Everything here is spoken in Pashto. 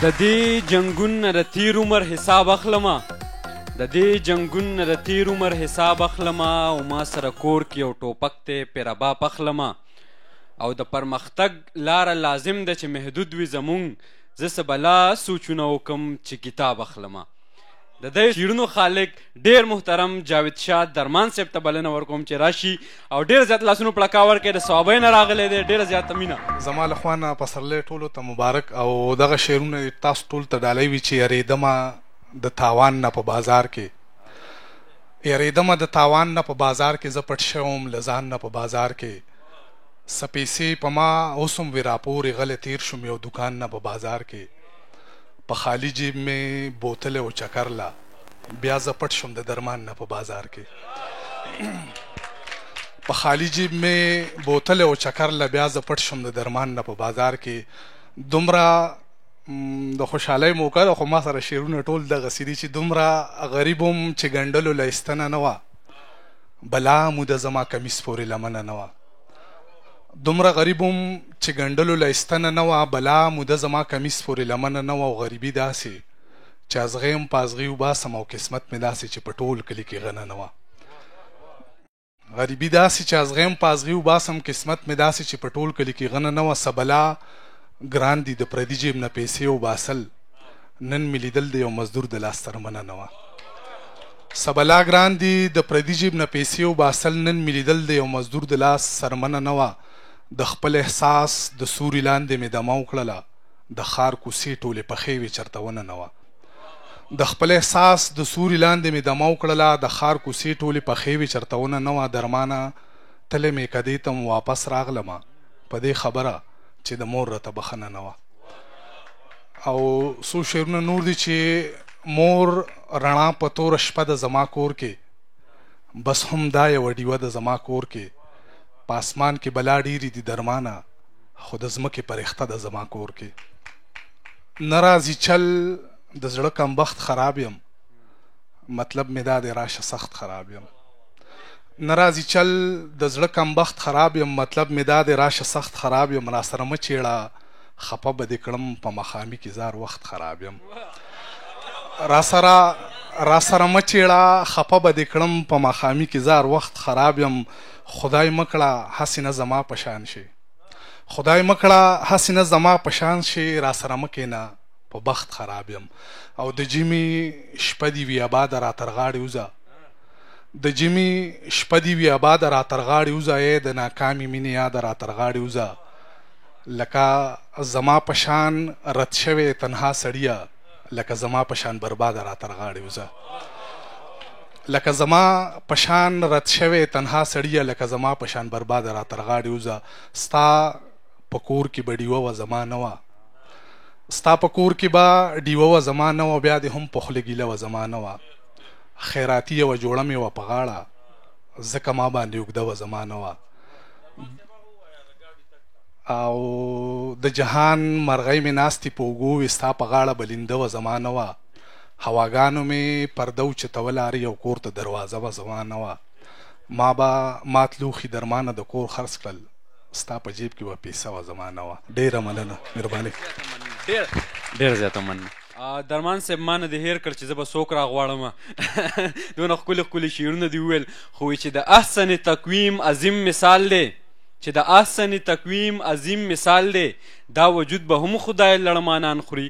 د دې جنګونو د تیر عمر حساب اخلمه د دې جنګونو د تیر عمر حساب اخلمه او ما سره کور کې یو ټوپک دی پیربا پخلمه او د پرمختګ لاره لازم ده چې محدود وي زمونږ زه څه بلا سوچونه وکم چې کتاب اخلمه د دې شعرونو خالق ډیر محترم جاوید شاه درمان صاحب ته بلنه ورکوم چې راشي او ډیر زیات لاسونو پړکا ورکړي د ثوابۍ نه راغلی دی ډیره زیاته مینه زما له خوا نه پسرلی ټولو ته مبارک او دغه شعرونه تاسو ټول ته ډالۍ وي چې یریدمه د تاوان نه په بازار کې یریدمه د تاوان نه په بازار کې زه پټ شوم له ځان نه په بازار کې څه پیسې په ما اوس هم وي راپورې غلی تیر شوم یو دوکان نه په بازار کې په خالی جیب میں بوتل او چکر لا بیا زه پټ شوم د درمان نه په بازار کې په خالی جیب میں بوتل او چکر لا بیا زه پټ شوم د درمان نه په بازار کې دومره د خوشحالۍ موقع ده خو ما سره شعرونه ټول دغسې دي چې دومره غریب هم چې ګنډلو له ایستنه نه وه بلا مو د زما کمیس پورې لمنه نه وه دومره غریب هم چې ګنډلو له ایستنه نه وه بلا مو د زما کمیس پورې لمنه نه وه او غریبي داسې چې ازغی هم په ازغي وباسم او قسمت مې داسې چې په ټول کلي کې غنه نه وه غریبي داسې چې ازغی هم په ازغي وباسم قسمت مې داسې چې په ټول کلي کې غنه نه وه سبلا ګران دي د پردي جیب نه پیسې وباسل نن مې لیدل د یو مزدور د لاس ترمنه نه وه سبلا ګران دي د پردي جیب نه پیسې وباسل نن مې لیدل د یو مزدور د لاس سرمنه نه وه د خپل احساس د سوري لاندې مې دمه وکړله د ښار کوڅې ټولې پخې وې چرته ونه نه وه د خپل احساس د سوري لاندې مې دمه وکړله د ښار کوڅې ټولې پخې وې چرته ونه نه وه درمانه تلې مې کدې ته م واپس راغلمه په دې خبره چې د مور راته بخښنه نه وه او څو شعرونه نور دي چې مور رڼا په توره شپه د زما کور کې بس هم دا یوه ډیوه د زما کور کې په اسمان کې بلا ډیرې دي درمانه خو د ځمکې پرښته د زما کور کې نه راځي چل د زړه کمبخت خراب یم مطلب مې دا دی راشه سخت خراب یم نه راځي چل د زړه کمبخت خراب یم مطلب مې دا دی راشه سخت خراب یم را سره مه چیړه خفه به دې کړم په مخامي کې زار وخت خراب یم را سره مه چیړه خفه به دې کړم په مخامي کې زار وخت خراب یم خدای مکړه هسې نه زما په شان شي خدای مکړه هسې نه زما په شان شي را سره مه کښېنه په بخت خراب یم او د جمي شپه دي وي آباده را تر غاړې وځه د جمي شپه دي وي آباده را تر غاړې وځه ای د ناکامې مینې یاده را تر غاړې وځه لکه زما په شان رد شوی تنها سړیه لکه زما په شان برباده را تر غاړې وځه لکه زما په شان رد شوی تنها سړیه لکه زما په شان برباده را تر غاړې وځه ستا په کور کې به ډیوه وه زما نه وه ستا په کور کې به ډیوه وه زما نه وه بیا دې هم په خوله ګیله وه زما نه وه خیراتي یوه جوړه مې وه په غاړه ځکه ما باندې اوږده وه زما نه وه او د جهان مرغۍ مې ناستې په اوږو وې ستا په غاړه بلنده وه زما نه وه هواګانو مې پرده اوچتوله هر یو کور ته دروازه به زما نه وه ما به مات لوښي درمانه د کور خرڅ کړل ستا په جیب کې به پیسه وه زما نه وه ډېره مننه مهرباني ډېره زیاته مننه درمان صاحب ما نه دې هېر کړ چې زه به څوک راغواړم دونه ښکلي ښکلي شعرونه دې وویل خو چې د احسن تقویم عظیم مثال دی چې د احسن تقویم عظیم مثال دی دا وجود به هم خدای لړمانان خوري